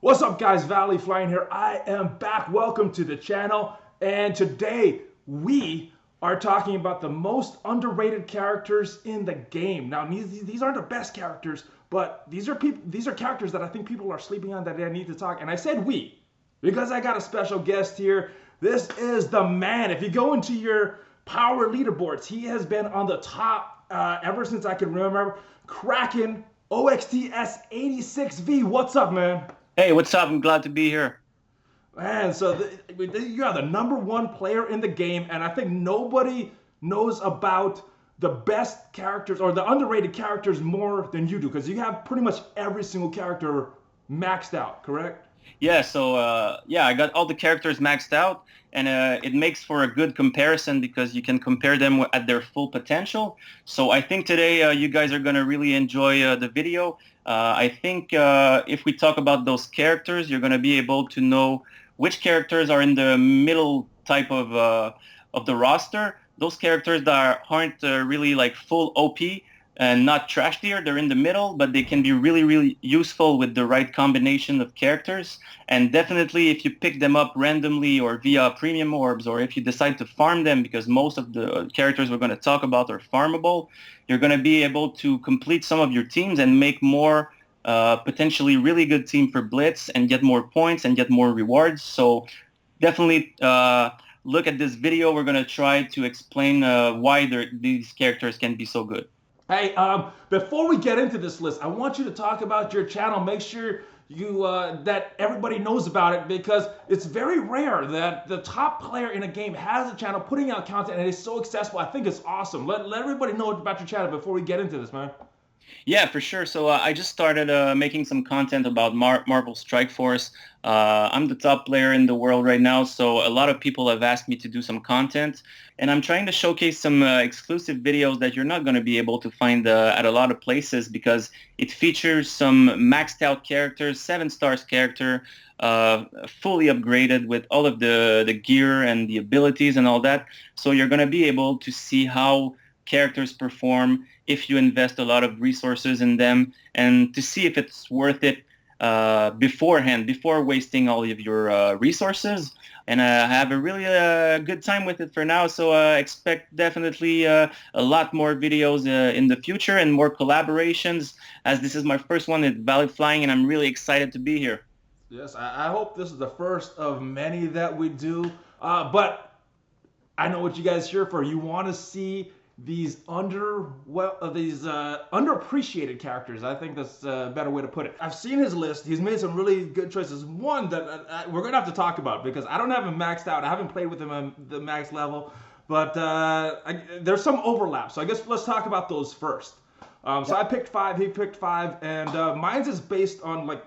What's up, guys? Valley Flying here. I am back. Welcome to the channel. And today we are talking about the most underrated characters in the game. Now, these aren't the best characters, but these are characters that I think people are sleeping on that I need to talk. And I said we because I got a special guest here. This is the man. If you go into your power leaderboards, he has been on the top ever since I can remember. Kraken OXTS86V. What's up, man? Hey, what's up? I'm glad to be here. Man, so you are the number one player in the game, and I think nobody knows about the best characters or the underrated characters more than you do, because you have pretty much every single character maxed out, correct? Yeah, I got all the characters maxed out, and it makes for a good comparison because you can compare them at their full potential. So I think today you guys are going to really enjoy the video. I think if we talk about those characters, you're going to be able to know which characters are in the middle type of the roster. Those characters that aren't really like full OP and not trash tier. They're in the middle, but they can be really, really useful with the right combination of characters. And definitely if you pick them up randomly or via premium orbs, or if you decide to farm them, because most of the characters we're going to talk about are farmable, you're going to be able to complete some of your teams and make more potentially really good team for Blitz and get more points and get more rewards. So definitely look at this video. We're going to try to explain why these characters can be so good. Hey, before we get into this list, I want you to talk about your channel. Make sure you that everybody knows about it, because it's very rare that the top player in a game has a channel putting out content and it's so accessible. I think it's awesome. Let everybody know about your channel before we get into this, man. Yeah, for sure. So I just started making some content about Marvel Strike Force. I'm the top player in the world right now, so a lot of people have asked me to do some content, and I'm trying to showcase some exclusive videos that you're not going to be able to find at a lot of places, because it features some maxed out characters, 7 stars character, fully upgraded with all of the gear and the abilities and all that. So you're going to be able to see how characters perform if you invest a lot of resources in them, and to see if it's worth it beforehand, before wasting all of your resources. And have a really good time with it for now. So expect definitely a lot more videos in the future and more collaborations, as this is my first one at Valley Flying, and I'm really excited to be here. Yes, I hope this is the first of many that we do. But I know what you guys here for. You want to see these underappreciated characters. I think that's a better way to put it. I've seen his list. He's made some really good choices. One that we're gonna have to talk about, because I don't have him maxed out. I haven't played with him at the max level, but there's some overlap. So I guess let's talk about those first. So I picked 5. He picked 5, and mine's is based on like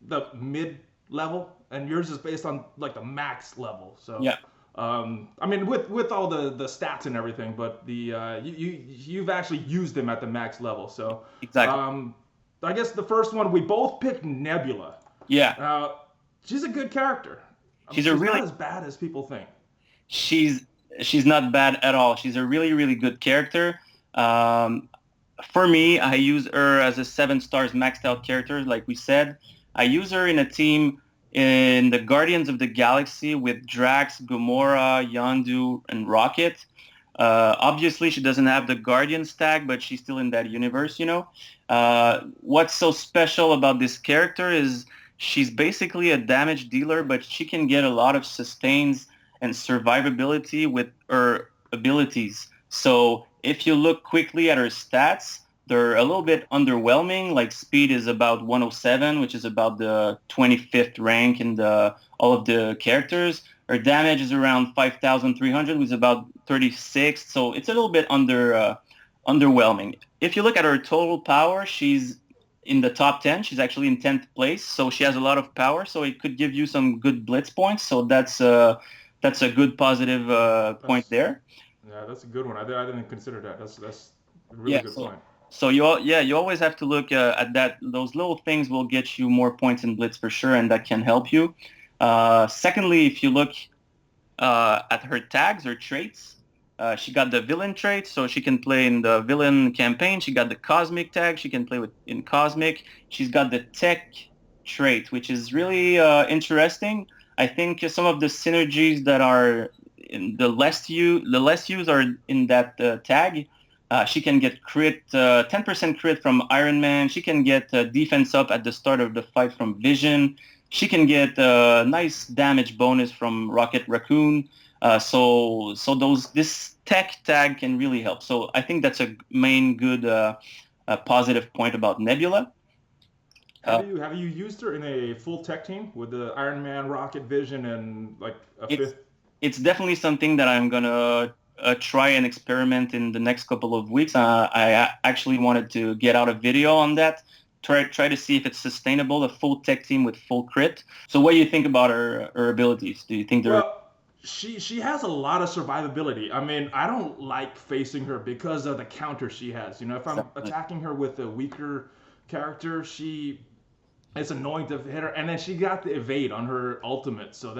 the mid level, and yours is based on like the max level. So Yeah, I mean, with all the stats and everything, but the you've actually used them at the max level. So exactly. um, I guess the first one, we both picked Nebula. Yeah, Uh, she's a good character. I mean, she's a she's not really as bad as people think. she's she's not bad at all. She's a really, really good character. Um, for me, I use her as a 7 stars maxed out character, like we said. I use her in a team in the Guardians of the Galaxy with Drax, Gamora, Yondu, and Rocket. Obviously, she doesn't have the Guardians tag, but she's still in that universe, you know. What's so special about this character is she's basically a damage dealer, but she can get a lot of sustains and survivability with her abilities. So if you look quickly at her stats, they're a little bit underwhelming. Like speed is about 107, which is about the 25th rank in all of the characters. Her damage is around 5,300, which is about 36. So it's a little bit underwhelming. If you look at her total power, she's in the top 10. She's actually in 10th place. So she has a lot of power. So it could give you some good blitz points. So that's a good positive point That's there. Yeah, that's a good one. I didn't consider that. That's a really Yeah. good So point. you always have to look at that. Those little things will get you more points in blitz for sure, and that can help you. Secondly, if you look at her tags or traits, she got the villain trait, so she can play in the villain campaign. She got the cosmic tag. She can play with in cosmic. She's got the tech trait, which is really interesting. I think some of the synergies that are in the less used are in that tag. She can get crit, 10% crit from Iron Man. She can get defense up at the start of the fight from Vision. She can get a nice damage bonus from Rocket Raccoon. So this tech tag can really help. So I think that's a main good positive point about Nebula. Uh, Have you used her in a full tech team with the Iron Man, Rocket Vision, and like a it's fifth? it's definitely something that I'm gonna try and experiment in the next couple of weeks. Actually wanted to get out a video on that, try to see if it's sustainable, a full tech team with full crit. So what do you think about her abilities? Do you think they're Well, she has a lot of survivability. I mean, I don't like facing her because of the counter she has. You know, if I'm attacking her with a weaker character, it's annoying to hit her, and then she got the evade on her ultimate, so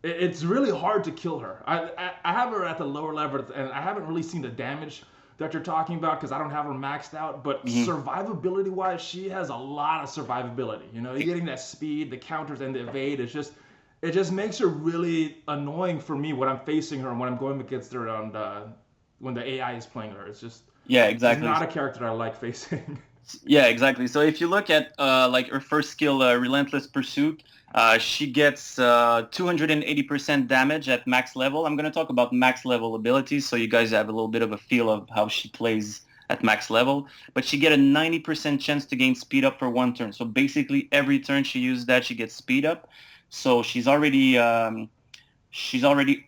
it's really hard to kill her. I have her at the lower level, and I haven't really seen the damage that you're talking about because I don't have her maxed out. But Mhm. survivability wise, she has a lot of survivability. You know, you're getting that speed, the counters, and the evade. It just makes her really annoying for me when I'm facing her and when I'm going against her on when the AI is playing her. Yeah, She's exactly. not a character I like facing. Yeah, exactly. So if you look at like her first skill, Relentless Pursuit, she gets 280% damage at max level. I'm going to talk about max level abilities so you guys have a little bit of a feel of how she plays at max level. But she get a 90% chance to gain speed up for one turn. So basically every turn she uses that, she gets speed up. So she's already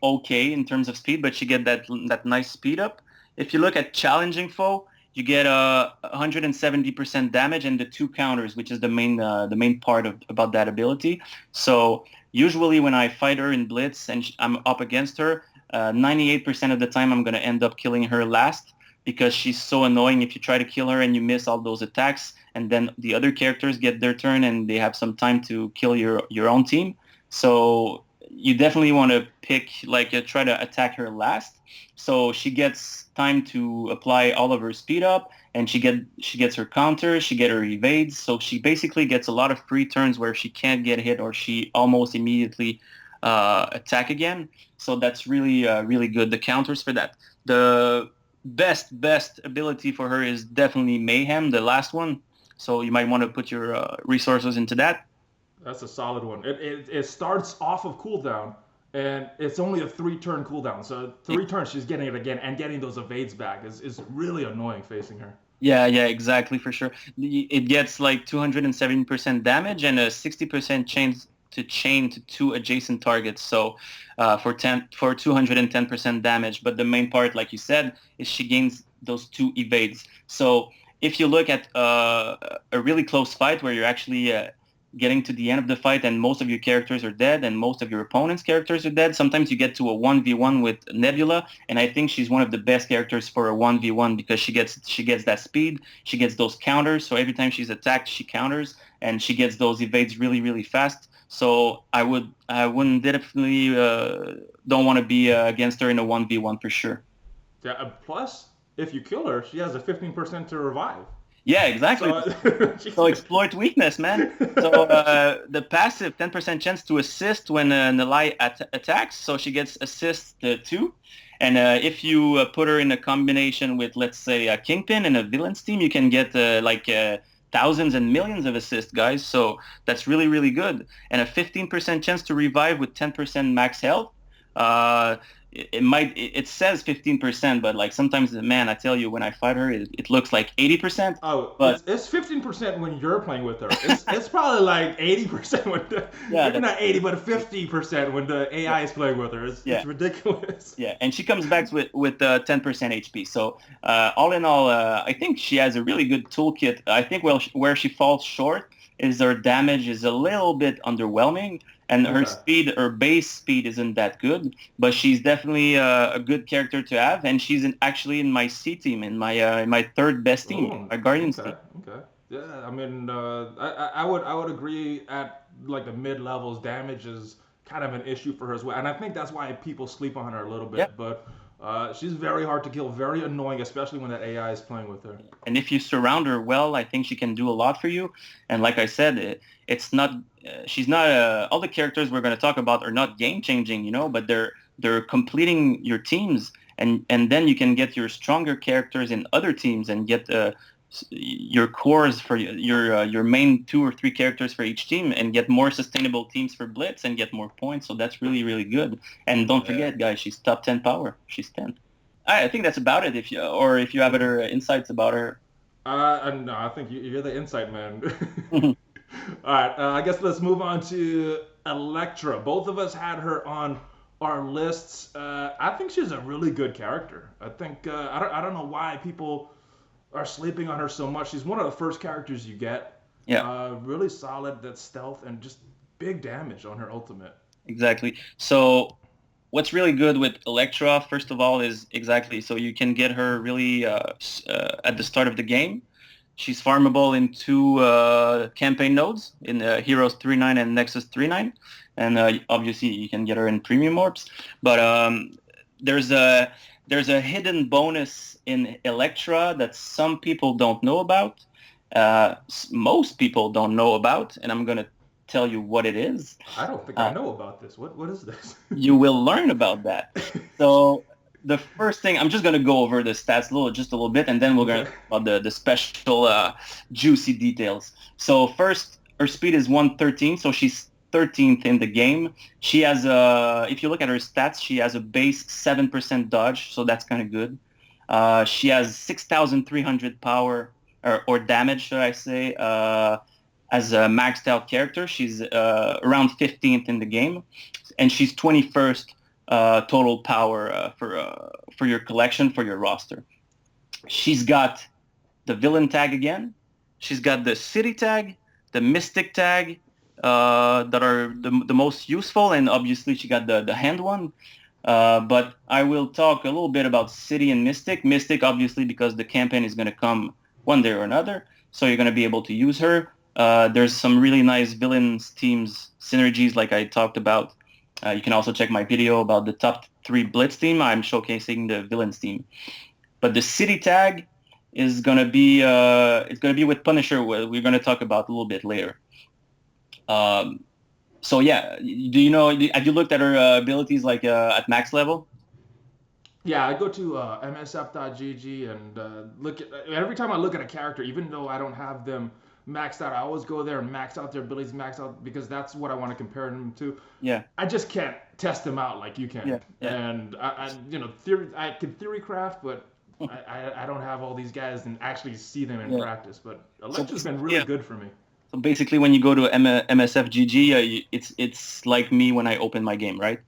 okay in terms of speed, but she get that nice speed up. If you look at challenging foe, you get 170% damage and the two counters, which is the main part of about that ability. So usually when I fight her in Blitz and I'm up against her, 98% of the time I'm gonna end up killing her last because she's so annoying. If you try to kill her and you miss all those attacks, and then the other characters get their turn and they have some time to kill your own team. So you definitely want to pick like try to attack her last so she gets time to apply all of her speed up and she gets her counter, she get her evades, so she basically gets a lot of free turns where she can't get hit or she almost immediately attack again. So that's really really good, the counters for that. The best ability for her is definitely Mayhem, the last one, so you might want to put your resources into that. That's a solid one. It starts off of cooldown, and it's only a 3 turn cooldown. So 3 turns, she's getting it again, and getting those evades back is really annoying facing her. Yeah, yeah, exactly, for sure. It gets like 270% damage and a 60% chance to chain to two adjacent targets. So for 210% damage. But the main part, like you said, is she gains those two evades. So if you look at a really close fight where you're actually getting to the end of the fight and most of your characters are dead and most of your opponent's characters are dead, sometimes you get to a 1v1 with Nebula, and I think she's one of the best characters for a 1v1 because she gets that speed, she gets those counters, so every time she's attacked she counters and she gets those evades really really fast. So I wouldn't definitely don't want to be against her in a 1v1 for sure. Yeah. Plus, if you kill her, she has a 15% to revive. Yeah, exactly. So So exploit weakness, man. So the passive 10% chance to assist when an ally attacks, so she gets assist too. And if you put her in a combination with, let's say, a Kingpin and a Villain's team, you can get thousands and millions of assists, guys. So that's really, really good. And a 15% chance to revive with 10% max health. Uh, it says 15%, but like sometimes, man, I tell you, when I fight her, it looks like 80%. oh, But it's 15% when you're playing with her. It's probably like 80% when yeah, maybe that's not 80, but 50% when the yeah, AI is playing with her. yeah. It's ridiculous. Yeah, and she comes back with 10% HP. So all in all, I think she has a really good toolkit. I think where she falls short is her damage is a little bit underwhelming, and her Okay. speed, her base speed isn't that good. But she's definitely a good character to have, and she's actually in my C team, in my third best team, Oh, my Guardians team. okay, okay. Yeah, I mean, I would agree at like the mid levels, damage is kind of an issue for her as well, and I think that's why people sleep on her a little Yeah, bit. But She's very hard to kill, very annoying, especially when that AI is playing with her. And if you surround her well, I think she can do a lot for you. And like I said, it's not she's not all the characters we're going to talk about are not game changing, you know, but they're completing your teams, and then you can get your stronger characters in other teams and get your cores for your main 2 or 3 characters for each team and get more sustainable teams for blitz and get more points. So that's really, really good. And don't forget, guys, she's top 10 power. She's 10. I think that's about it. If you have other insights about her. No, I think you're the insight man. All right, I guess let's move on to Elektra. Both of us had her on our lists. I think she's a really good character. I think I don't know why people are sleeping on her so much. She's one of the first characters you get. Yeah. Really solid. That stealth and just big damage on her ultimate. Exactly. So what's really good with Elektra, first of all, is exactly so you can get her really at the start of the game. She's farmable in 2 campaign nodes in Heroes 3.9 and Nexus 3.9, and obviously you can get her in Premium Orbs. But there's a hidden bonus in Elektra that some people don't know about. Most people don't know about, and I'm gonna tell you what it is. I don't think I know about this. What is this? You will learn about that. So the first thing, I'm just going to go over the stats just a little bit, and then we're going to talk about the special juicy details. So first, her speed is 113, so she's 13th in the game. She has if you look at her stats, she has a base 7% dodge, so that's kind of good. She has 6,300 power, or damage, should I say, as a maxed out character. She's around 15th in the game, and she's 21st total power for your collection, for your roster. She's got the villain tag again. She's got the city tag, the mystic tag that are the most useful, and obviously she got the hand one. But I will talk a little bit about city and mystic. Mystic, obviously, because the campaign is going to come one day or another, so you're going to be able to use her. There's some really nice villains teams synergies like I talked about. You can also check my video about the top 3 blitz team. I'm showcasing the villains team. But the city tag is gonna be it's gonna be with Punisher. We're gonna talk about a little bit later. So yeah, do you know? Have you looked at her abilities like at max level? Yeah, I go to msf.gg and look at every time I look at a character, even though I don't have them maxed out, I always go there and max out their abilities, max out because that's what I want to compare them to. Yeah. I just can't test them out like you can. Yeah. Yeah. And I can theory craft, but I don't have all these guys and actually see them in practice. But Elektra's been really good for me. So basically, when you go to MSFGG, it's like me when I open my game, right?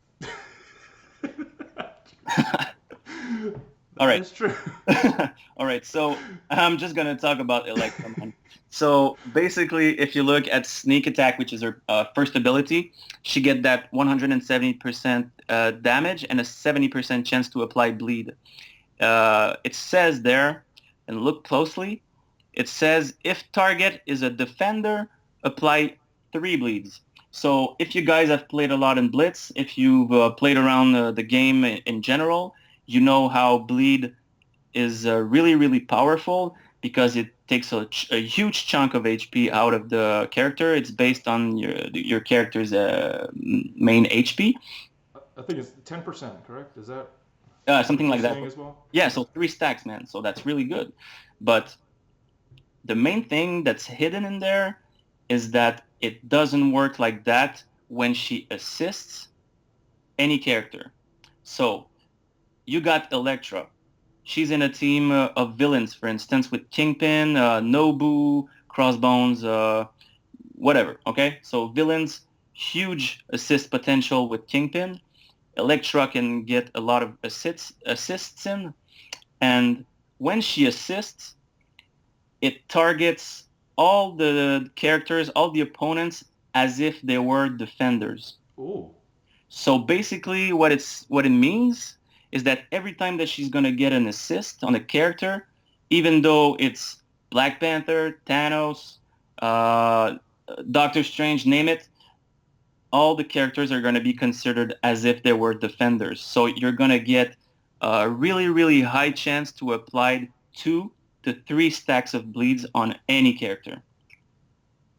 All right. That's true. All right. So I'm just going to talk about Elektra, man. So basically, if you look at sneak attack, which is her first ability, she get that 170% damage and a 70% chance to apply bleed. It says there, and look closely, it says if target is a defender, apply 3 bleeds. So if you guys have played a lot in Blitz, if you've played around the game in general, you know how bleed is really, really powerful because it takes a huge chunk of HP out of the character. It's based on your character's main HP. I think it's 10%, correct? Is that something like that? As well? Yeah, so 3 stacks, man. So that's really good. But the main thing that's hidden in there is that it doesn't work like that when she assists any character. So you got Elektra. She's in a team of villains, for instance, with Kingpin, Nobu, Crossbones, whatever, okay? So villains, huge assist potential with Kingpin. Elektra can get a lot of assists in, and when she assists, it targets all the characters, all the opponents, as if they were defenders. Ooh. So basically what it means is that every time that she's going to get an assist on a character, even though it's Black Panther, Thanos, Doctor Strange, name it, all the characters are going to be considered as if they were defenders. So you're going to get really, really high chance to apply 2 to 3 stacks of bleeds on any character.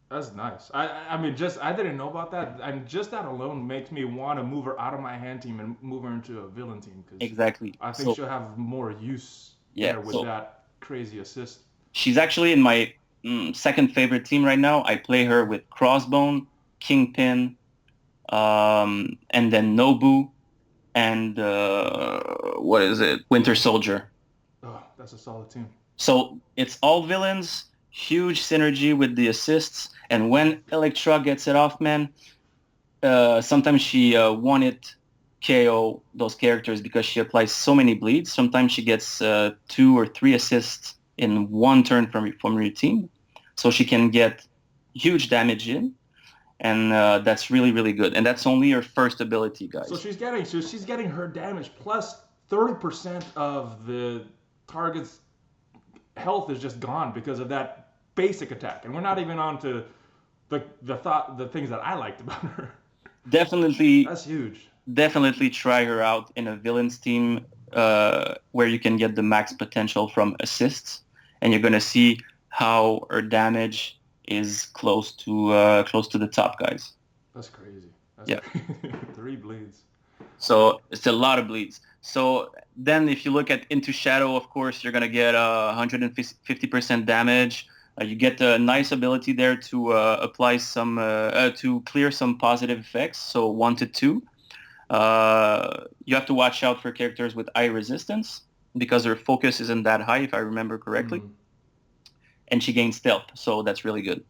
That's nice. I mean, just I didn't know about that, and just that alone makes me want to move her out of my hand team and move her into a villain team because Exactly. I think So she'll have more use yeah, there with so that crazy assist. she's actually in my second favorite team right now. I play her with Crossbone, Kingpin, and then Nobu, and what is it? Winter Soldier. Oh, that's a solid team. So it's all villains, huge synergy with the assists, and when Elektra gets it off, man, sometimes she one-hit KO those characters because she applies so many bleeds. Sometimes she gets 2 or 3 assists in one turn from your team, so she can get huge damage in, and that's really really good. And that's only her first ability, So guys. she's getting her damage plus 30% of the target's health is just gone because of that basic attack, and we're not even on to the things that I liked about her. Definitely, That's huge. definitely try her out in a villains team where you can get the max potential from assists, and you're gonna see how her damage is close to the top guys. That's crazy. That's Yeah. crazy. 3 bleeds. So it's a lot of bleeds. So then if you look at Into Shadow, of course, you're gonna get 150% damage. You get a nice ability there to apply to clear some positive effects. So 1 to 2. You have to watch out for characters with high resistance because her focus isn't that high, if I remember correctly. Mm. And she gains stealth, so that's really good.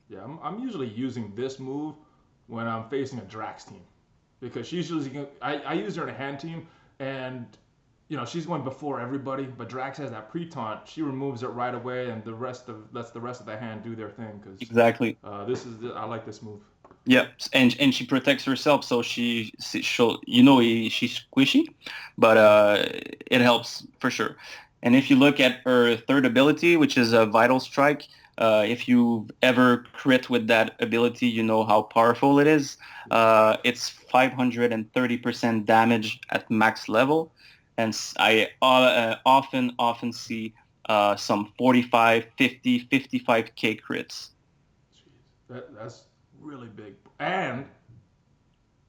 Yeah, I'm usually using this move when I'm facing a Drax team because she's usually I use her in a hand team and she's going before everybody, but Drax has that pre-taunt. She removes it right away, and lets the rest of the hand do their thing. Because Exactly. I like this move. Yeah, and she protects herself, so she's squishy, but it helps for sure. And if you look at her third ability, which is a Vital Strike, if you've ever crit with that ability, you know how powerful it is. It's 530% damage at max level, and I often see some 45, 50, 55k crits. Jeez, that's really big, and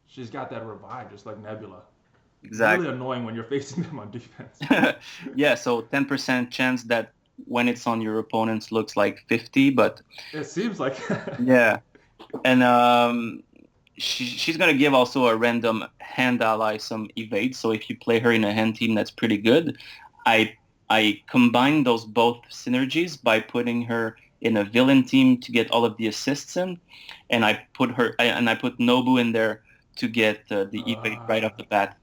she's got that revive just like Nebula. Really Exactly. annoying when you're facing them on defense. Yeah, so 10% chance that when it's on your opponents looks like 50, but It seems like. yeah. And she's gonna give also a random hand ally some evade. So if you play her in a hand team, that's pretty good. I I combine those both synergies by putting her in a villain team to get all of the assists in, and I put Nobu in there to get the evade right uh, off the bat.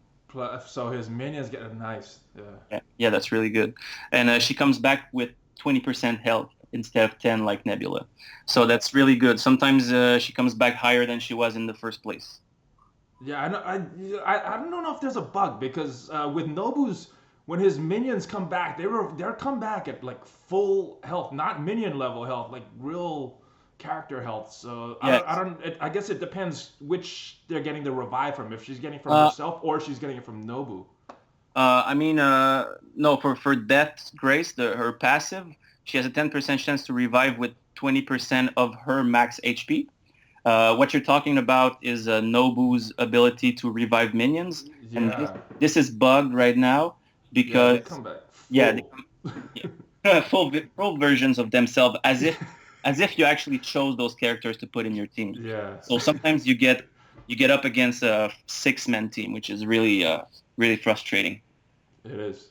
so his minions get a nice. Yeah. Yeah, yeah, that's really good. And she comes back with 20% health instead of 10 like Nebula. So that's really good. Sometimes she comes back higher than she was in the first place. Yeah, I know. I don't know if there's a bug because with Nobu's when his minions come back, they're come back at like full health, not minion level health, like real character health. So I Yes. don't. I guess it depends which they're getting the revive from. If she's getting from Uh, herself or she's getting it from Nobu. I mean, no, for Death's Grace, her passive, she has a 10% chance to revive with 20% of her max HP. What you're talking about is Nobu's ability to revive minions, and this, Yeah, this is bugged right now yeah, they because come back yeah, they full. come full versions of themselves as if you actually chose those characters to put in your team. Yeah, So sometimes you get up against a 6-man team, which is really really frustrating. it is.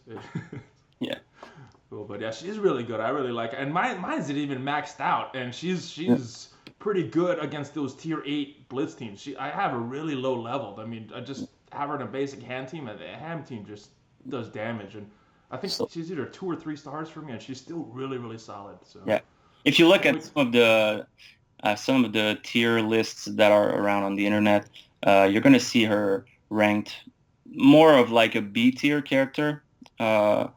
Yeah. Cool, but yeah, she's really good. I really like her. And mine's not even maxed out, and she's pretty good against those tier 8 blitz teams. I have her really low leveled. I mean, I just have her in a basic hand team, and the hand team just does damage. And I think So she's either 2 or 3 stars for me, and she's still really really solid. So yeah, if you look can't at wait. some of the tier lists that are around on the internet, you're gonna see her ranked more of like a B tier character. Uh,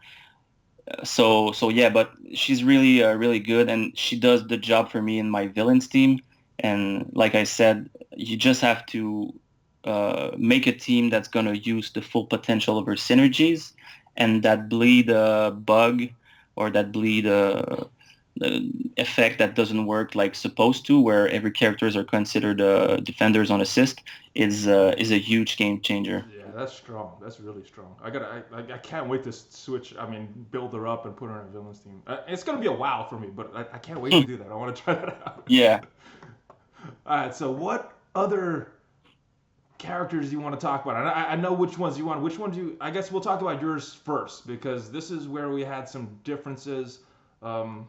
so yeah, but she's really really good, and she does the job for me in my villains team. And like I said, you just have to make a team that's going to use the full potential of her synergies, and that bleed bug or that bleed the effect that doesn't work like supposed to, where every characters are considered defenders on assist, is a huge game changer. Yeah, that's strong. That's really strong. I can't wait to switch. I mean, build her up and put her in a villains team. It's gonna be a wow for me, but I can't wait to do that. I want to try that out. Yeah. All right. So, what other characters do you want to talk about? I know which ones you want. Which ones you? I guess we'll talk about yours first because this is where we had some differences. Um,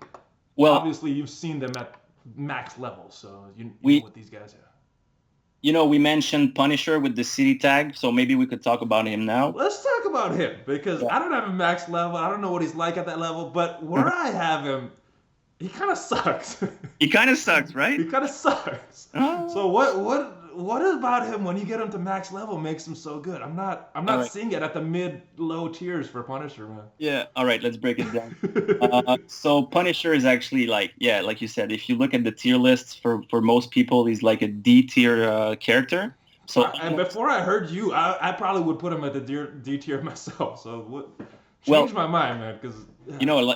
Well, Obviously, you've seen them at max level, so you know we what these guys have. we mentioned Punisher with the city tag, so maybe we could talk about him now. Let's talk about him because Yeah. I don't have him max level. I don't know what he's like at that level, but where I have him, he kind of sucks. He kind of sucks, right? He kind of sucks. Oh. So what about him when you get him to max level makes him so good? I'm not All right. seeing it at the mid low tiers for Punisher, man. Yeah. All right. Let's break it down. So Punisher is actually like, yeah, like you said, if you look at the tier lists for most people, he's like a D tier character. So And before I heard you, I probably would put him at the D tier myself. So what? Well, Change my mind, man, because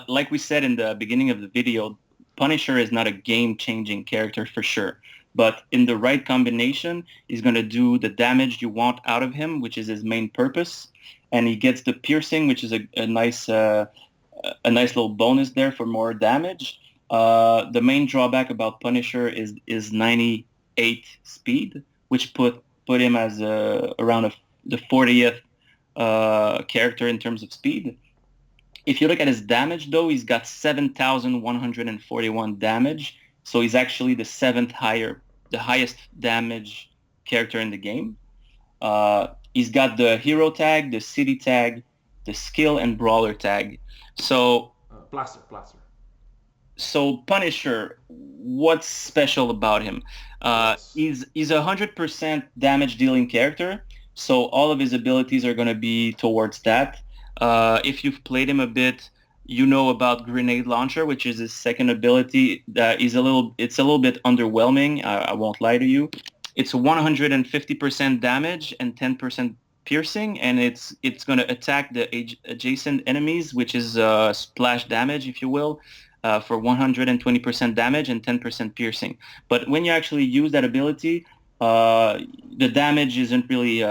like we said in the beginning of the video, Punisher is not a game-changing character for sure. But in the right combination, he's going to do the damage you want out of him, which is his main purpose. And he gets the piercing, which is a nice little bonus there for more damage. The main drawback about Punisher is 98 speed, which put him as around the 40th character in terms of speed. If you look at his damage, though, he's got 7,141 damage. So he's actually the highest damage character in the game. He's got the hero tag, the city tag, the skill and brawler tag. So blaster. So Punisher, what's special about him? Yes. He's a 100% damage dealing character. So all of his abilities are going to be towards that. If you've played him a bit, you know about Grenade Launcher, which is his second ability. It's a little bit underwhelming. I won't lie to you. It's 150% damage and 10% piercing, and it's going to attack the adjacent enemies, which is splash damage, if you will, for 120% damage and 10% piercing. But when you actually use that ability, the damage isn't really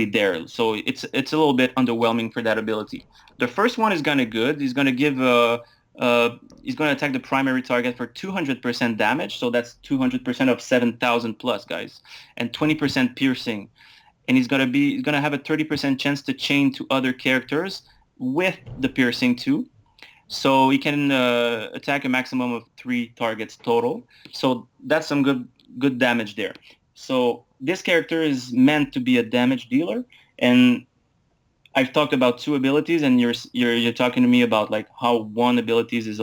there. So it's a little bit underwhelming for that ability. The first one is kind of good. He's going to give he's going to attack the primary target for 200% damage. So that's 200% of 7,000 plus, guys, and 20% piercing. And he's going to have a 30% chance to chain to other characters with the piercing too. So he can attack a maximum of 3 targets total. So that's some good damage there. So this character is meant to be a damage dealer, and I've talked about 2 abilities, and you're talking to me about like how one ability is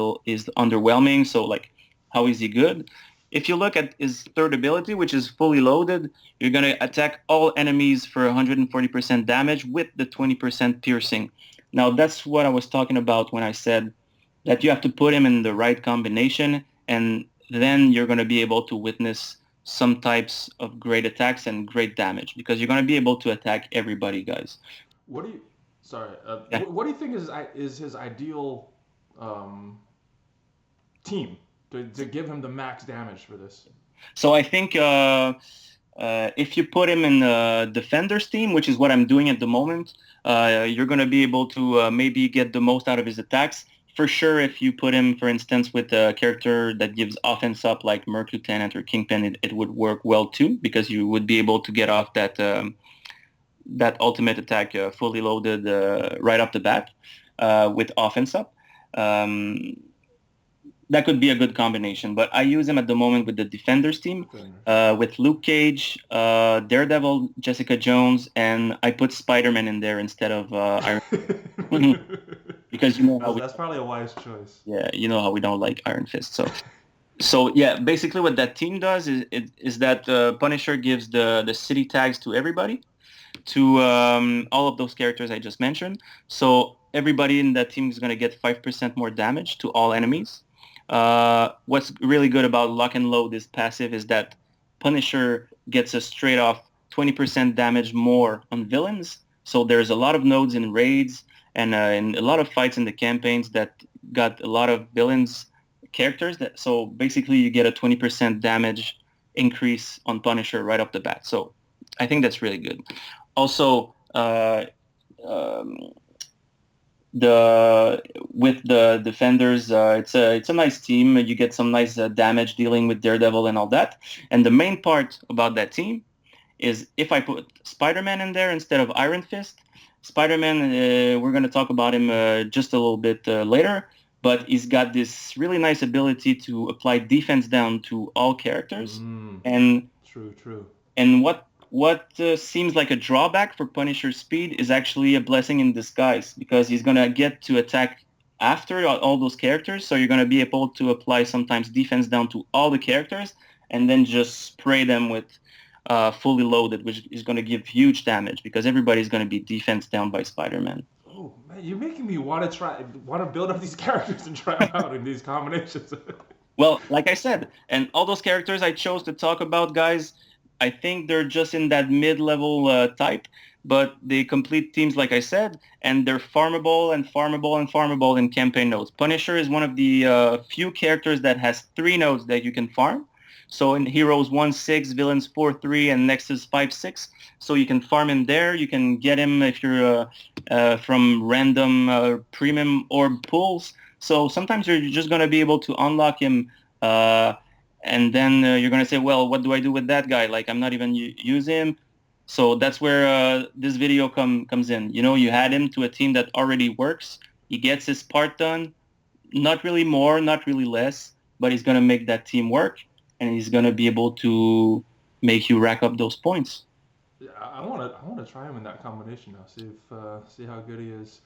underwhelming. So like, how is he good? If you look at his third ability, which is fully loaded, you're going to attack all enemies for 140% damage with the 20% piercing. Now that's what I was talking about when I said that you have to put him in the right combination, and then you're going to be able to witness some types of great attacks and great damage, because you're going to be able to attack everybody, guys. What do you? Sorry. Yeah. What do you think is his ideal team to give him the max damage for this? So I think if you put him in the defender's team, which is what I'm doing at the moment, you're going to be able to maybe get the most out of his attacks. For sure, if you put him, for instance, with a character that gives offense up like Merc Lieutenant or Kingpin, it would work well too, because you would be able to get off that ultimate attack fully loaded right off the bat with offense up. That could be a good combination, but I use him at the moment with the Defenders team, with Luke Cage, Daredevil, Jessica Jones, and I put Spider-Man in there instead of Iron Fist. Because you know how that's probably a wise choice. Yeah, you know how we don't like Iron Fist. So yeah, basically what that team does is that Punisher gives the city tags to everybody, to all of those characters I just mentioned. So everybody in that team is going to get 5% more damage to all enemies. What's really good about Lock and Load, this passive, is that Punisher gets a straight off 20% damage more on villains. So there's a lot of nodes in raids and in a lot of fights in the campaigns that got a lot of villains characters. So basically you get a 20% damage increase on Punisher right off the bat. So I think that's really good. Also, um, the with the defenders, it's a nice team. You get some nice damage dealing with Daredevil and all that. And the main part about that team is if I put Spider-Man in there instead of Iron Fist. Spider-Man, we're going to talk about him just a little bit later, but he's got this really nice ability to apply defense down to all characters. And True. and what seems like a drawback for Punisher's speed is actually a blessing in disguise because he's going to get to attack after all those characters. So you're going to be able to apply sometimes defense down to all the characters and then just spray them with fully loaded, which is going to give huge damage because everybody's going to be defense down by Spider-Man. Oh man, you're making me want to build up these characters and try them out in these combinations. Well, like I said, and all those characters I chose to talk about, guys, I think they're just in that mid-level type, but they complete teams, like I said, and they're farmable and farmable and farmable in campaign nodes. Punisher is one of the few characters that has 3 nodes that you can farm. So in Heroes 1-6, Villains 4-3, and Nexus 5-6. So you can farm him there. You can get him if you're from random premium orb pools. So sometimes you're just going to be able to unlock him and then you're going to say, well, what do I do with that guy? Like, I'm not even use him. So that's where this video comes in. You know, you add him to a team that already works. He gets his part done. Not really more, not really less, but he's going to make that team work. And he's going to be able to make you rack up those points. Yeah, I want to try him in that combination now. See how good he is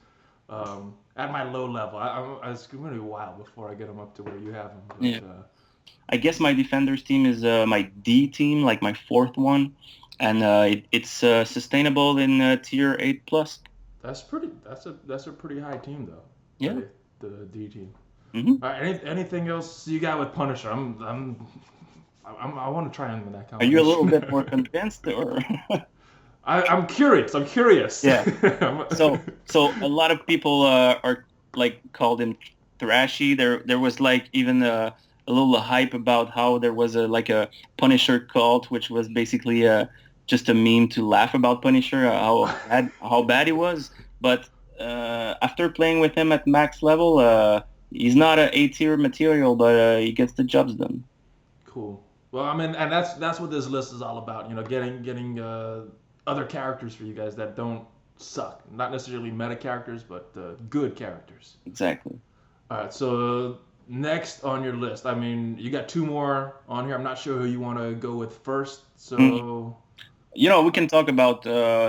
at my low level. It's going to be a while before I get him up to where you have him. But, yeah. I guess my defenders team is my D team, like my 4th one, and it's sustainable in tier 8+. That's a pretty high team though. Yeah. The D team. Mm-hmm. Anything else you got with Punisher? I want to try him in that Are combination. you a little bit more convinced, or? I'm curious. Yeah. So a lot of people are like called him thrashy. There was like even a little hype about how there was a Punisher cult, which was basically just a meme to laugh about Punisher, how bad he was. But after playing with him at max level, he's not an A-tier material, but he gets the jobs done. Cool. Well, I mean, and that's what this list is all about. You know, getting other characters for you guys that don't suck. Not necessarily meta characters, but good characters. Exactly. All right. So next on your list, I mean, you got 2 more on here. I'm not sure who you want to go with first. So. You know, we can talk about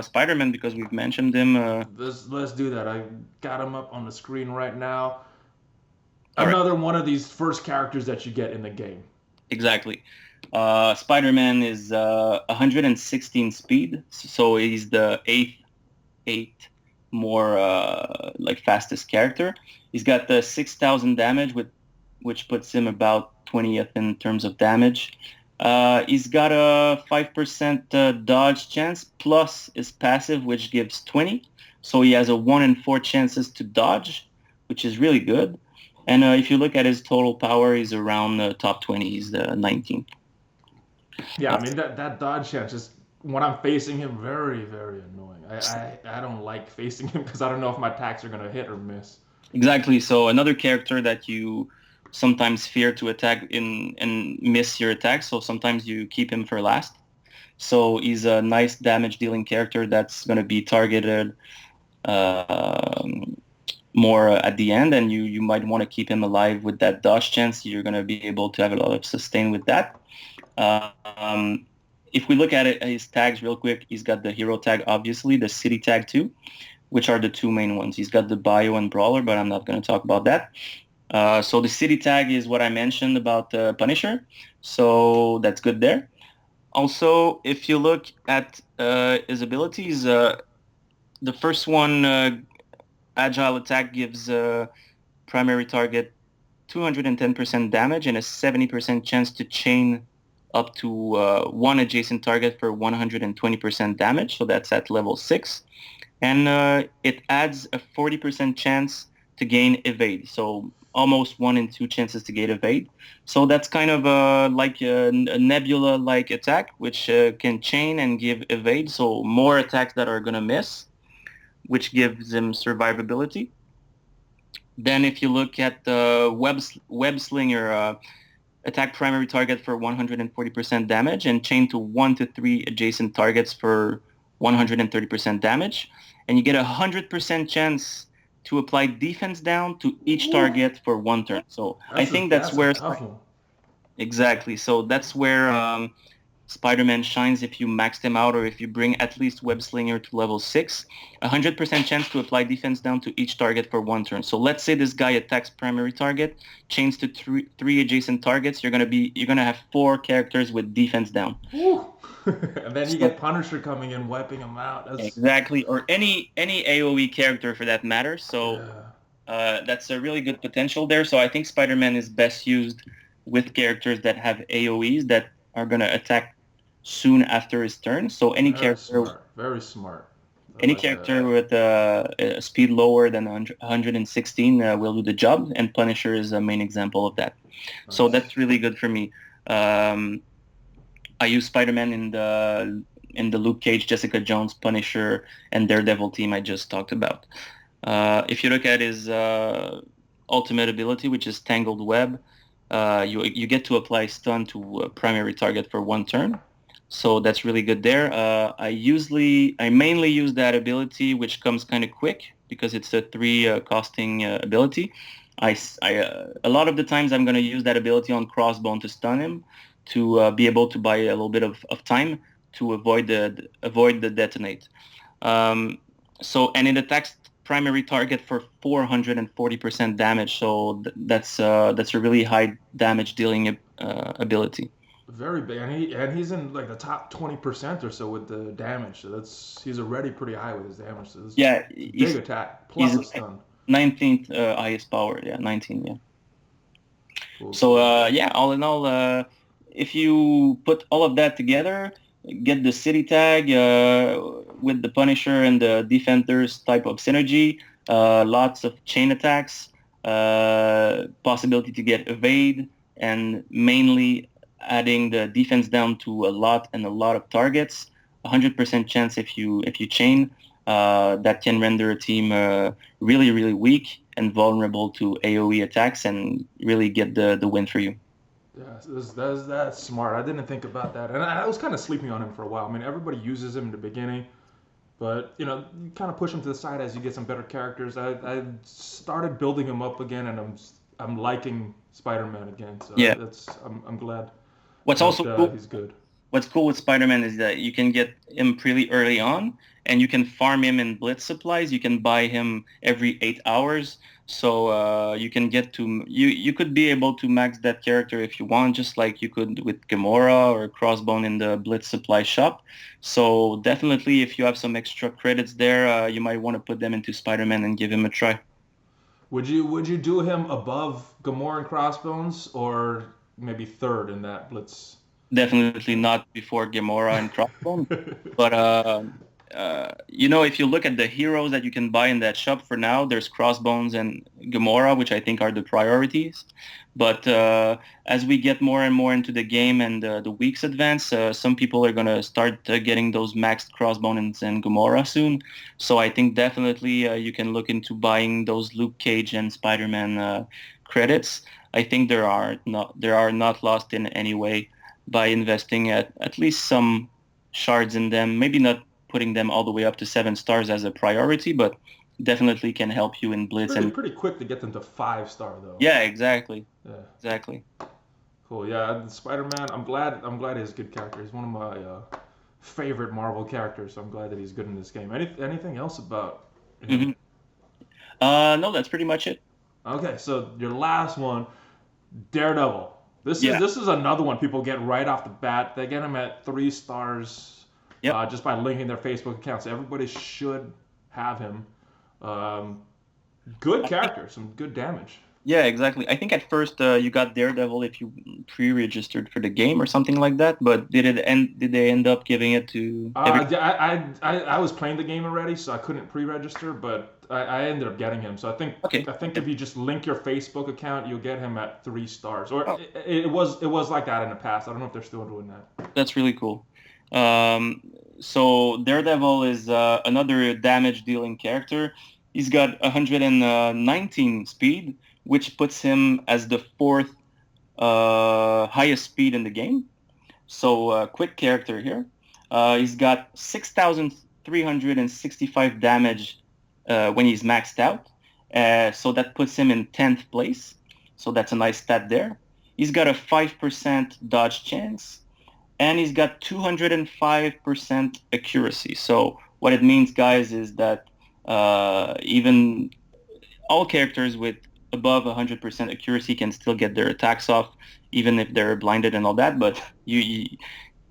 Spider-Man because we've mentioned him. Let's do that. I got him up on the screen right now. All Another right. one of these first characters that you get in the game. Exactly. Spider-Man is 116 speed, so he's the eighth more like fastest character. He's got the 6,000 damage, which puts him about 20th in terms of damage. He's got a 5% dodge chance plus his passive, which gives 20. So he has a 1 in 4 chances to dodge, which is really good. And if you look at his total power, he's around the top 20. He's the 19th. Yeah, I mean, that dodge chance is, when I'm facing him, very, very annoying. I don't like facing him because I don't know if my attacks are going to hit or miss. Exactly. So another character that you sometimes fear to attack and miss your attacks. So sometimes you keep him for last. So he's a nice damage dealing character that's going to be targeted more at the end, and you might want to keep him alive with that dodge chance. You're going to be able to have a lot of sustain with that. If we look at his tags real quick, he's got the hero tag, obviously, the city tag too, which are the 2 main ones. He's got the bio and brawler, but I'm not going to talk about that. So the city tag is what I mentioned about Punisher, so that's good there. Also, if you look at his abilities, the first one, Agile Attack, gives primary target 210% damage and a 70% chance to chain up to one adjacent target for 120% damage. So that's at level 6. And it adds a 40% chance to gain evade. So almost 1 in 2 chances to gain evade. So that's kind of like a Nebula-like attack, which can chain and give evade. So more attacks that are going to miss, which gives him survivability. Then if you look at the web slinger, attack primary target for 140% damage and chain to 1 to 3 adjacent targets for 130% damage. And you get 100% chance to apply defense down to each target for 1 turn. So I think that's where... Exactly. So that's where Spider-Man shines if you max them out or if you bring at least Web Slinger to level 6. 100% chance to apply defense down to each target for 1 turn. So let's say this guy attacks primary target, chains to three adjacent targets. You're gonna have 4 characters with defense down. And then you get Punisher coming in, wiping them out. Exactly, or any AoE character for that matter. So that's a really good potential there. So I think Spider-Man is best used with characters that have AoEs that are going to attack soon after his turn. So any very smart. Any character with a speed lower than 116 will do the job, and Punisher is a main example of that. Nice. So that's really good for me. I use Spider-Man in the Luke Cage, Jessica Jones, Punisher, and Daredevil team I just talked about. If you look at his ultimate ability, which is Tangled Web, you get to apply stun to a primary target for 1 turn. So that's really good there. I mainly use that ability, which comes kind of quick because it's a 3 costing ability. A lot of the times I'm going to use that ability on Crossbone to stun him, to be able to buy a little bit of time to avoid the detonate. And it attacks primary target for 440% damage. So that's a really high damage dealing ability. Very big, and he's in like the top 20% or so with the damage. So he's already pretty high with his damage. So big attack plus a stun. 19th highest power. Yeah, 19. Yeah. Cool. So all in all, if you put all of that together, get the city tag with the Punisher and the Defenders type of synergy, lots of chain attacks, possibility to get evade, and mainly adding the defense down to a lot of targets. 100% chance if you chain, that can render a team really, really weak and vulnerable to AoE attacks and really get the win for you. Yeah, that's smart. I didn't think about that, and I was kind of sleeping on him for a while. I mean, everybody uses him in the beginning, but you kind of push him to the side as you get some better characters. I started building him up again, and I'm liking Spider-Man again. So yeah, I'm glad. What's also cool, he's good. What's cool with Spider-Man is that you can get him pretty early on, and you can farm him in Blitz supplies. You can buy him every 8 hours. So you can get to you could be able to max that character if you want, just like you could with Gamora or Crossbone in the Blitz supply shop. So definitely, if you have some extra credits there, you might want to put them into Spider-Man and give him a try. Would you do him above Gamora and Crossbones, or maybe third in that Blitz? Definitely not before Gamora and Crossbone. But if you look at the heroes that you can buy in that shop for now, there's Crossbones and Gamora, which I think are the priorities. But as we get more and more into the game and the weeks advance, some people are going to start getting those maxed Crossbones and Gamora soon. So I think definitely you can look into buying those Luke Cage and Spider-Man credits. I think they are not lost in any way by investing at least some shards in them. Maybe not putting them all the way up to 7 stars as a priority, but definitely can help you in Blitz. Pretty quick to get them to 5 star though. Yeah, exactly. Yeah. Exactly. Cool. Yeah, Spider-Man. I'm glad he's a good character. He's one of my favorite Marvel characters. So I'm glad that he's good in this game. Anything else about him? Mm-hmm. No, that's pretty much it. Okay, so your last one, Daredevil. This is another one people get right off the bat. They get him at 3 stars, just by linking their Facebook accounts. Everybody should have him. Good character, some good damage. Yeah, exactly. I think at first you got Daredevil if you pre-registered for the game or something like that. But did they end up giving it to every? I was playing the game already, so I couldn't pre-register, but I ended up getting him. So Okay. I think Okay. if you just link your Facebook account, you'll get him at 3 stars. Or Oh, it was like that in the past. I don't know if they're still doing that. that's really cool. Um, so Daredevil is another damage dealing character. He's got 119 speed, which puts him as the fourth highest speed in the game. So quick character here. He's got 6,365 damage when he's maxed out. So that puts him in 10th place. So that's a nice stat there. He's got a 5% dodge chance, and he's got 205% accuracy. So what it means, guys, is that even all characters with above 100% accuracy can still get their attacks off, even if they're blinded and all that. But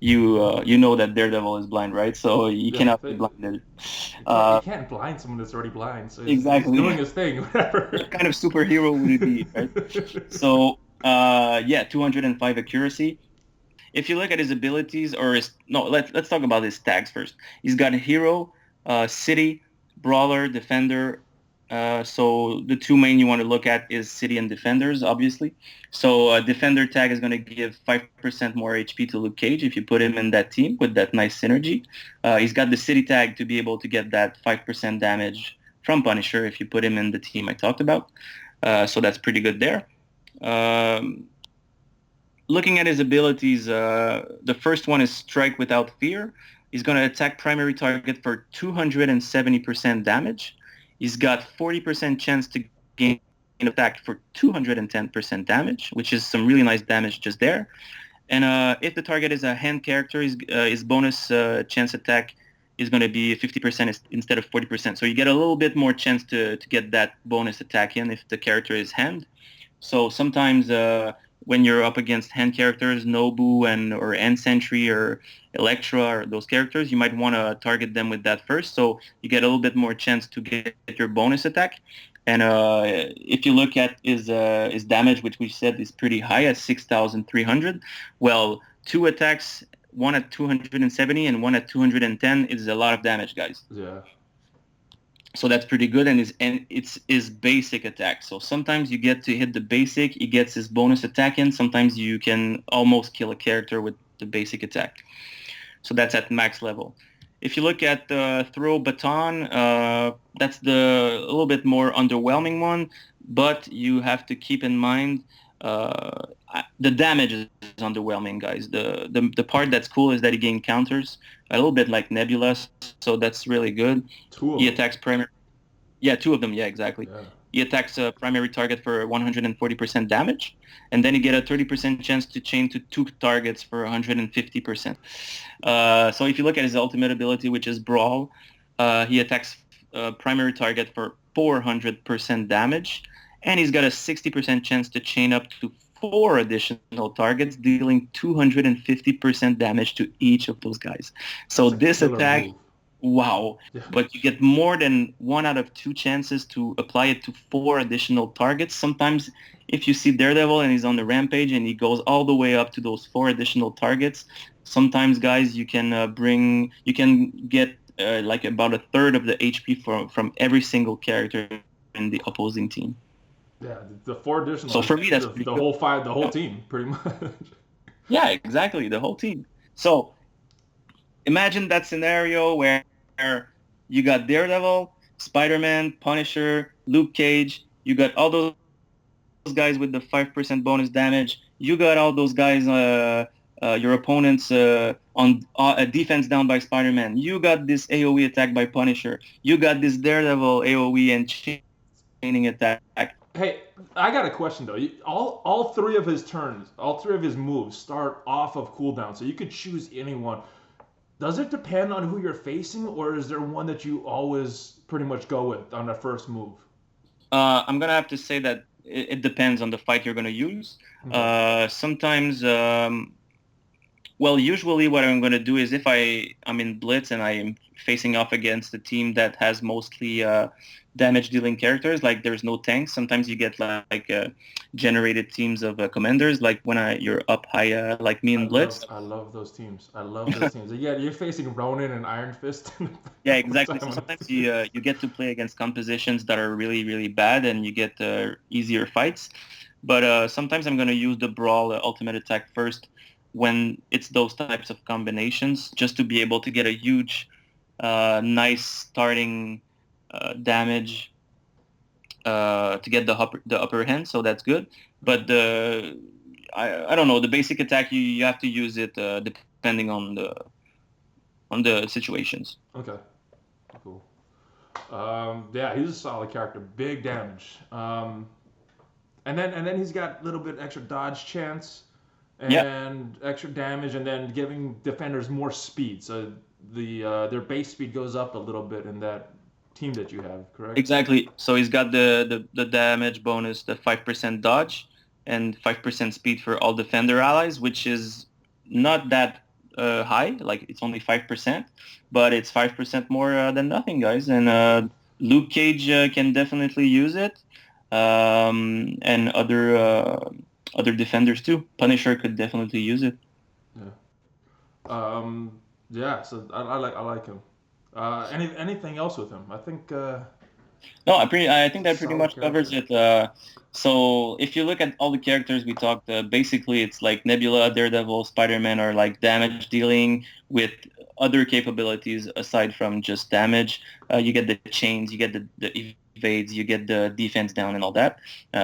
you know that Daredevil is blind, right? So you Yeah, cannot be blinded. you Uh, can't blind someone that's already blind. So he's exactly. doing his thing, whatever. What kind of superhero would it be, right? So yeah, 205 accuracy. If you look at his abilities, or his no, let's talk about his tags first. He's got a hero, city, brawler, defender. So the two main you want to look at is city and defenders, obviously. So defender tag is going to give 5% more HP to Luke Cage if you put him in that team with that nice synergy. He's got the city tag to be able to get that 5% damage from Punisher if you put him in the team I talked about. So that's pretty good there. Um, Looking at his abilities, the first one is Strike Without Fear. He's going to attack primary target for 270% damage. He's got 40% chance to gain attack for 210% damage, which is some really nice damage just there. And if the target is a hand character, his bonus chance attack is going to be 50% instead of 40%. So you get a little bit more chance to get that bonus attack in if the character is hand. So sometimes when you're up against hand characters, Nobu and or End Sentry or Elektra or those characters, you might want to target them with that first. So you get a little bit more chance to get your bonus attack. And if you look at his damage, which we said is pretty high at 6,300, well, two attacks, one at 270 and one at 210 is a lot of damage, guys. Yeah. So that's pretty good, and it's his basic attack. So sometimes you get to hit the basic, he gets his bonus attack in. Sometimes you can almost kill a character with the basic attack. So that's at max level. If you look at the throw baton, that's the a little bit more underwhelming one, but you have to keep in mind the damage is underwhelming, guys. The part that's cool is that he gains counters, a little bit like Nebula, so that's really good. Two of He them. attacks primary. Yeah, two of them. Yeah, exactly. Yeah. He attacks a primary target for 140% damage, and then you get a 30% chance to chain to two targets for 150%. So if you look at his ultimate ability, which is Brawl, he attacks a primary target for 400% damage, and he's got a 60% chance to chain up to four additional targets, dealing 250% damage to each of those guys. So That's a this killer attack, move. wow. Yeah. But you get more than one out of two chances to apply it to four additional targets. Sometimes if you see Daredevil and he's on the rampage and he goes all the way up to those four additional targets, sometimes, guys, you can you can get like about a third of the HP from every single character in the opposing team. Yeah, the four additional So is for me, that's pretty the good. whole five, the whole Yeah, team, pretty much. yeah, exactly, the whole team. So imagine that scenario where you got Daredevil, Spider-Man, Punisher, Luke Cage. You got all those guys with the 5% bonus damage. You got all those guys, your opponents on defense down by Spider-Man. You got this AoE attack by Punisher. You got this Daredevil AoE and chaining attack. Hey, I got a question though. All three of his turns, all three of his moves start off of cooldown, so you could choose anyone. Does it depend on who you're facing, or is there one that you always pretty much go with on the first move? I'm gonna have to say that it depends on the fight you're gonna use. Okay. Sometimes Well, usually what I'm going to do is if I'm in blitz and I'm facing off against a team that has mostly damage dealing characters, like there's no tanks. Sometimes you get generated teams of commanders, like when you're up high, like me in blitz. I love those teams. I love those teams. Yeah, you're facing Ronin and Iron Fist Yeah, all the exactly. So time. sometimes you get to play against compositions that are really really bad, and you get easier fights. But sometimes I'm going to use the brawl ultimate attack first when it's those types of combinations, just to be able to get a huge, nice starting damage to get the upper hand. So that's good. But I don't know, the basic attack you have to use it depending on the situations. Okay, cool. Yeah, he's a solid character. Big damage. And then he's got a little bit extra dodge chance Yeah. and extra damage, and then giving defenders more speed. So their base speed goes up a little bit in that team that you have, correct? Exactly. So he's got the damage bonus, the 5% dodge, and 5% speed for all defender allies, which is not that high. Like it's only 5%, but it's 5% more than nothing, guys. And Luke Cage can definitely use it, and other defenders too. Punisher could definitely use it. Yeah. Yeah. So I like him. Anything else with him? I think No, I think that pretty solid much covers character. it. So if you look at all the characters we talked, basically it's like Nebula, Daredevil, Spider-Man are like damage dealing with other capabilities aside from just damage. You get the chains, you get the evades, you get the defense down and all that.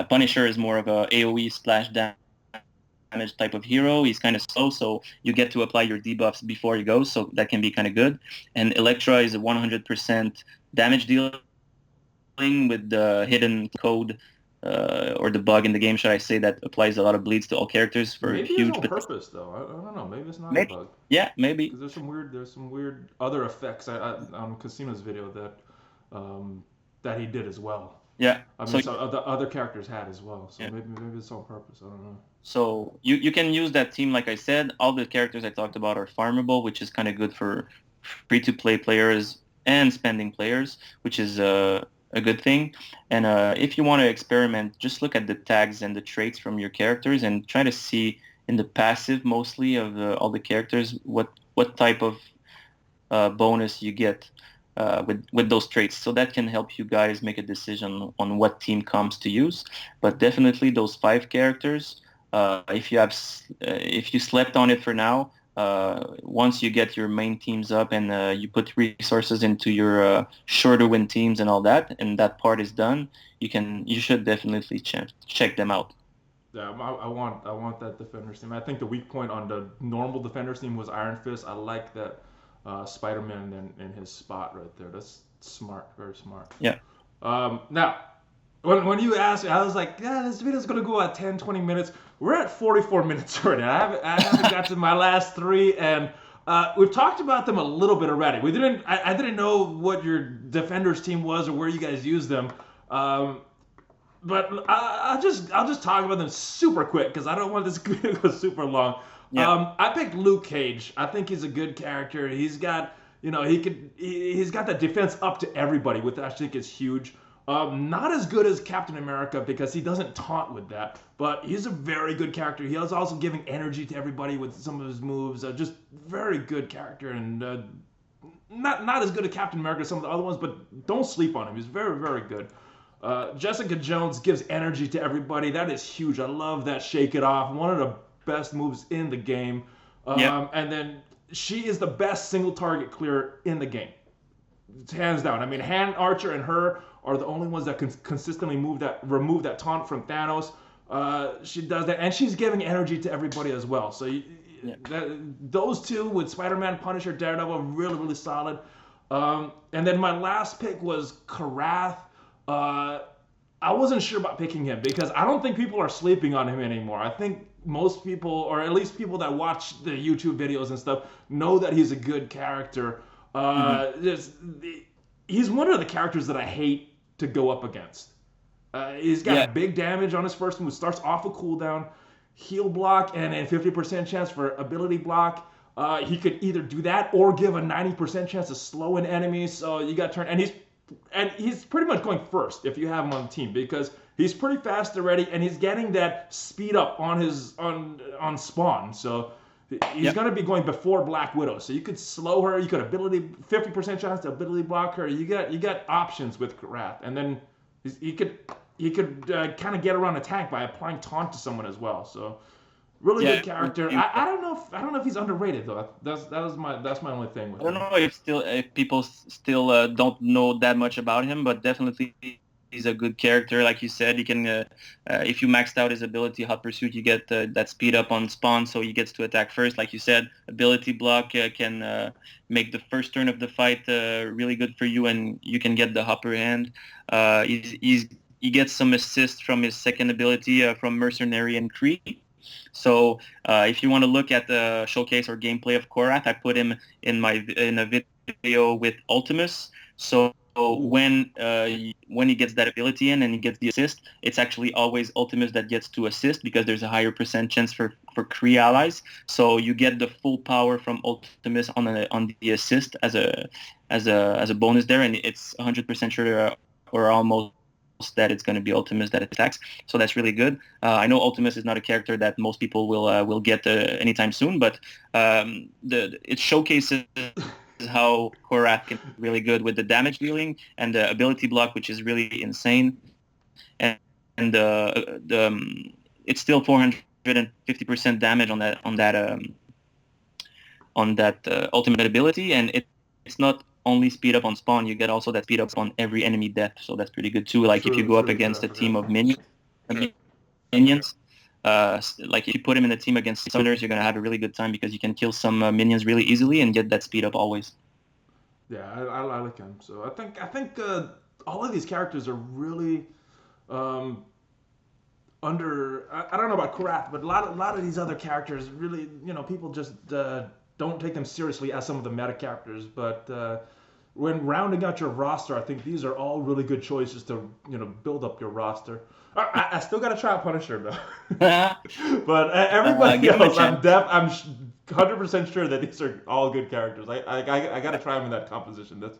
Punisher is more of a AoE splash damage type of hero. He's kind of slow, so you get to apply your debuffs before he goes, so that can be kind of good. And Elektra is a 100% damage dealer with the hidden code or the bug in the game, should I say, that applies a lot of bleeds to all characters for Maybe it's huge on potential. purpose though. I don't know. Maybe it's not a Maybe. bug. Yeah, maybe. Because there's some weird other effects on Casino's video um, that he did as well. Yeah. I So mean, some other characters had as well. So yeah. maybe it's on purpose. I don't know. So you can use that team, like I said. All the characters I talked about are farmable, which is kind of good for free-to-play players and spending players, which is a good thing. And if you want to experiment, just look at the tags and the traits from your characters and try to see in the passive mostly of all the characters what type of bonus you get with those traits. So that can help you guys make a decision on what team comps to use. But definitely those 5 characters, if you slept on it for now, once you get your main teams up and you put resources into your shorter win teams and all that, and that part is done, you should definitely check them out. Yeah, I want that defenders team. I think the weak point on the normal defenders team was Iron Fist. I like that Spider-Man in his spot right there. That's smart, very smart. Yeah. Now, when you asked me, I was like, yeah, this video's gonna go at 10, 20 minutes. We're at 44 minutes already. I haven't got to my last 3, and we've talked about them a little bit already. I didn't know what your defenders team was or where you guys used them. But I'll just talk about them super quick because I don't want this video to go super long. Yeah. I picked Luke Cage. I think he's a good character. He's got he's got that defense up to everybody, which I think is huge. Not as good as Captain America because he doesn't taunt with that, but he's a very good character. He is also giving energy to everybody with some of his moves. Just very good character and not as good as Captain America as some of the other ones, but don't sleep on him. He's very, very good. Jessica Jones gives energy to everybody. That is huge. I love that Shake It Off. One of the best moves in the game. Yeah. And then she is the best single target clear in the game. It's hands down. I mean, Han Archer and her are the only ones that can consistently remove that taunt from Thanos. She does that, and she's giving energy to everybody as well. So Yeah. those two with Spider-Man, Punisher, Daredevil, really, really solid. And then my last pick was Karath. I wasn't sure about picking him because I don't think people are sleeping on him anymore. I think most people, or at least people that watch the YouTube videos and stuff, know that he's a good character. He's one of the characters that I hate to go up against. He's got Yeah. big damage on his first move, starts off a cooldown. heal block and a 50% chance for ability block. He could either do that or give a 90% chance to slow in enemies. So you got turn, and he's pretty much going first if you have him on the team because he's pretty fast already, and he's getting that speed up on his on spawn. So he's Yep. going to be going before Black Widow. So you could slow her. You could ability 50% chance to ability block her. You got options with Wrath, and then he could kind of get around a tank by applying taunt to someone as well. So really Yeah. good character. I don't know if he's underrated though. That's my only thing with I don't him. know if people still don't know that much about him, but definitely he's a good character. Like you said, he can if you maxed out his ability Hot Pursuit, you get that speed up on spawn, so he gets to attack first. Like you said, ability block can make the first turn of the fight really good for you, and you can get the upper hand. He gets some assist from his second ability from Mercenary and Kree. So if you want to look at the showcase or gameplay of Korath, I put him in a video with Ultimus. So when he gets that ability in and he gets the assist, it's actually always Ultimus that gets to assist because there's a higher percent chance for Kree allies. So you get the full power from Ultimus on the assist as a bonus there, and it's 100% sure or almost that it's going to be Ultimus that attacks. So that's really good. I know Ultimus is not a character that most people will get anytime soon, but it showcases how Korath can be really good with the damage dealing and the ability block, which is really insane. And, and it's still 450% damage on that ultimate ability, and it's not only speed up on spawn. You get also that speed up on every enemy death, so that's pretty good too. Like if you True, go up true, true. I against a forgot. team of minions, like if you put him in a team against summoners, you're gonna have a really good time because you can kill some minions really easily and get that speed up always. Yeah, I like him. So I think all of these characters are really um, I don't know about Korath, but a lot of these other characters really, people just don't take them seriously as some of the meta characters. But when rounding out your roster, I think these are all really good choices to build up your roster. I still got to try out Punisher though, but everybody Give him a else, chance. I'm 100% sure that these are all good characters. I got to try him in that composition. That's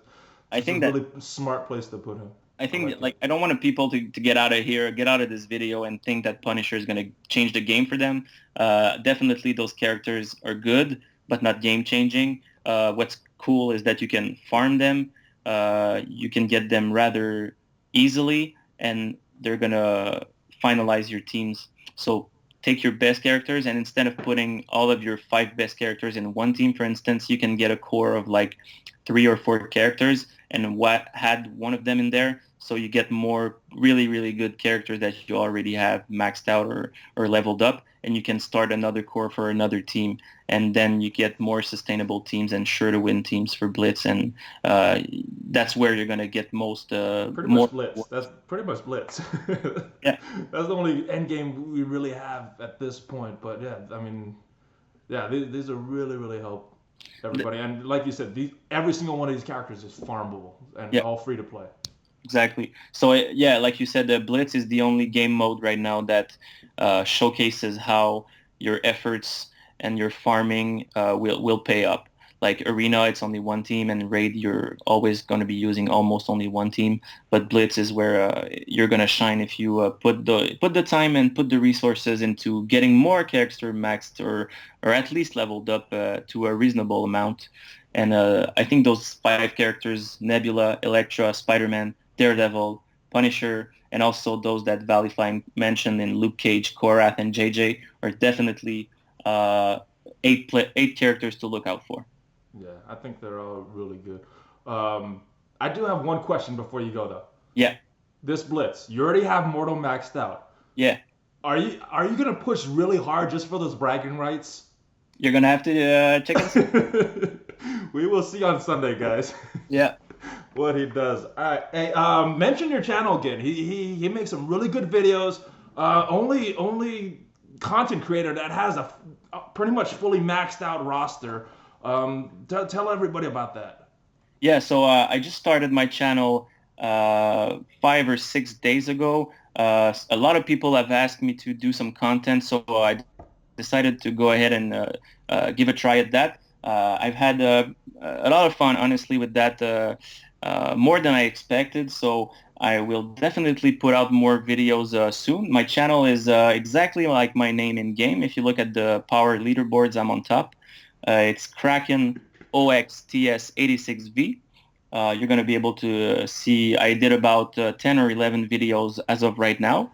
I just a think that really smart place to put him. I I think like that, it. like I don't want people to get out of here, get out of this video and think that Punisher is going to change the game for them. Definitely those characters are good, but not game changing. What's cool is that you can farm them, you can get them rather easily, and they're going to finalize your teams. So take your best characters, and instead of putting all of your 5 best characters in one team, for instance, you can get a core of like 3 or 4 characters and what had one of them in there, so you get more really really good characters that you already have maxed out or leveled up, and you can start another core for another team, and then you get more sustainable teams and sure to win teams for Blitz, and uh, that's where you're gonna get most Pretty more. much Blitz. That's pretty much Blitz. Yeah, That's the only end game we really have at this point. But yeah, I mean, yeah, these are really, really help everybody. And like you said, every single one of these characters is farmable and yeah. all free to play. Exactly. So yeah, like you said, the Blitz is the only game mode right now that showcases how your efforts and your farming will pay up. Like Arena, it's only one team, and Raid, you're always going to be using almost only one team. But Blitz is where you're going to shine if you put the time and put the resources into getting more character maxed or at least leveled up to a reasonable amount. And I think those 5 characters, Nebula, Elektra, Spider-Man, Daredevil, Punisher, and also those that Valleyfly mentioned in Luke Cage, Korath, and JJ are definitely uh, 8 characters to look out for. Yeah, I think they're all really good. I do have one question before you go though. Yeah, This Blitz, you already have Mortal maxed out. yeah. Are you gonna push really hard just for those bragging rights? You're gonna have to check and see. We will see on Sunday, guys. Yeah. What he does. All right. Hey, mention your channel again. He makes some really good videos. Only content creator that has a pretty much fully maxed out roster. Tell everybody about that. Yeah, so I just started my channel 5 or 6 days ago. A lot of people have asked me to do some content, so I decided to go ahead and give a try at that. I've had a lot of fun, honestly, with that, more than I expected. So I will definitely put out more videos soon. My channel is exactly like my name in game. If you look at the power leaderboards, I'm on top. It's Kraken OXTS86V. You're going to be able to see I did about 10 or 11 videos as of right now.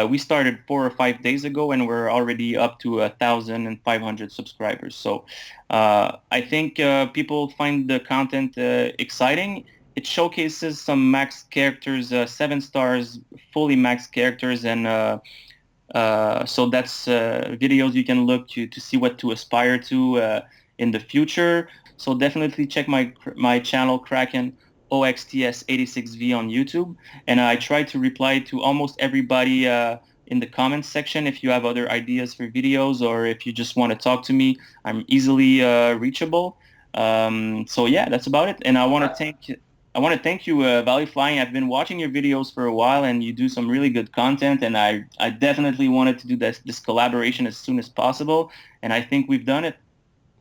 We started 4 or 5 days ago, and we're already up to 1,500 subscribers. So I think people find the content exciting. It showcases some max characters, 7 stars, fully max characters, and so that's videos you can look to see what to aspire to in the future. So definitely check my channel, Kraken OXTS86V on YouTube, and I try to reply to almost everybody in the comments section. If you have other ideas for videos, or if you just want to talk to me, I'm easily reachable. So yeah, that's about it. And I want to thank you, Valley Flying. I've been watching your videos for a while, and you do some really good content. And I definitely wanted to do this collaboration as soon as possible, and I think we've done it.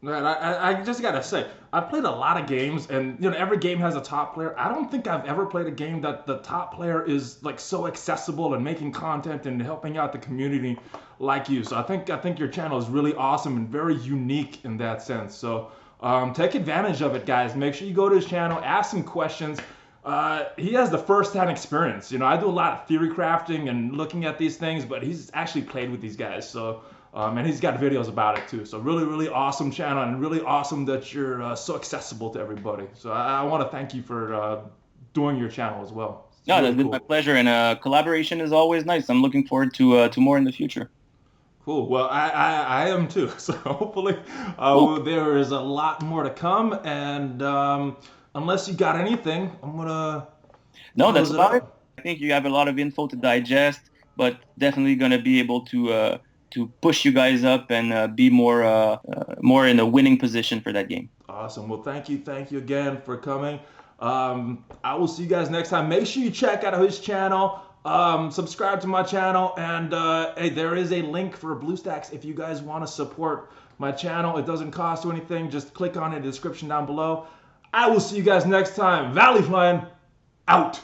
Right, I just gotta say, I've played a lot of games, and every game has a top player. I don't think I've ever played a game that the top player is like so accessible and making content and helping out the community like you. So I think your channel is really awesome and very unique in that sense. So take advantage of it, guys. Make sure you go to his channel, ask some questions. He has the first-hand experience. I do a lot of theory crafting and looking at these things, but he's actually played with these guys. So. And he's got videos about it too. So really, really awesome channel, and really awesome that you're so accessible to everybody. So I want to thank you for doing your channel as well. It's No, really that's been my cool. pleasure, and collaboration is always nice. I'm looking forward to more in the future. Cool. Well, I am too. So hopefully Cool. there is a lot more to come. And unless you got anything, I'm gonna No, that's close it about it. out. I think you have a lot of info to digest, but definitely going to be able to push you guys up and be more in a winning position for that game. Awesome. Well, thank you again for coming. I will see you guys next time. Make sure you check out his channel. Subscribe to my channel, and hey, there is a link for BlueStacks if you guys want to support my channel. It doesn't cost you anything. Just click on it in the description down below. I will see you guys next time. Valley Flying out.